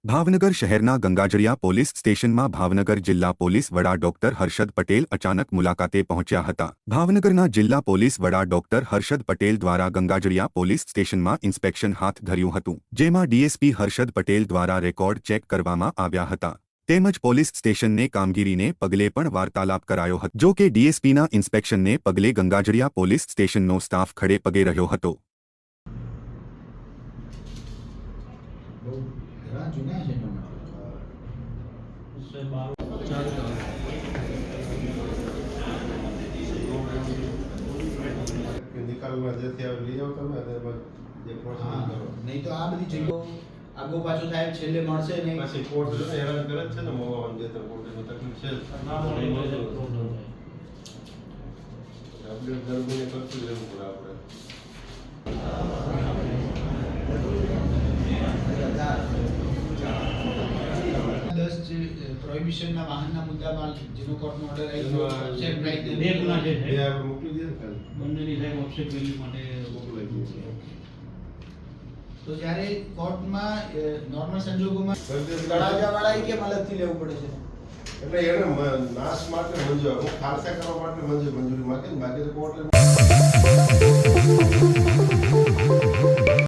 ભાવનગર શહેરના ગંગાજળિયા પોલીસ સ્ટેશનમાં ભાવનગર જિલ્લા પોલીસ વડા ડોક્ટર હર્ષદ પટેલ અચાનક મુલાકાતે પહોંચ્યા હતા। ભાવનગરના જિલ્લા પોલીસ વડા ડોક્ટર હર્ષદ પટેલ દ્વારા ગંગાજળિયા પોલીસ સ્ટેશનમાં ઇન્સ્પેક્શન હાથ ધર્યું હતું, જેમાં ડીએસપી હર્ષદ પટેલ દ્વારા રેકોર્ડ ચેક કરવામાં આવ્યા હતા। તેમજ પોલીસ સ્ટેશનને કામગીરીને પગલે પણ વાર્તાલાપ કરાયો હતો। જો કે ડીએસપીના ઇન્સ્પેક્શનને પગલે ગંગાજળિયા પોલીસ સ્ટેશનનો સ્ટાફ ખડે પગે રહ્યો હતો। નિકાલમાં જેથી આવે લઈ આવો તમે અને જે પ્રોસેસ કરો નહીં તો આ બધી જગ્યાઓ આગો પાછો થાય છેલ્લે મળશે નહીં પછી કોર્ટ છે હેરાન કરે જ છે ને મોવાન જે તો કોર્ટની તકલીફ છે અપડેટ દરમિયાન કરતું રહેવું પડે આપણે। પ્રોહિબિશનના વાહનના મુદ્દામાં જેનો કોર્ટનો ઓર્ડર આવ્યો છે બે ગુના છે એ આપણે મોકલી દઈએ ને બંનેની સાહેબ ઓફસેટ વેલ્યુ માટે મોકલાઈ દઈએ। તો જ્યારે કોર્ટમાં નોર્મલ સંજોગોમાં તળાજાવાળાએ કેમ અલગથી લેવું પડે છે? એટલે એને નાશ માટે મંજૂર હું ખાલસા કરવા માટે મંજૂરી માંગે ને બાકી તો કોર્ટ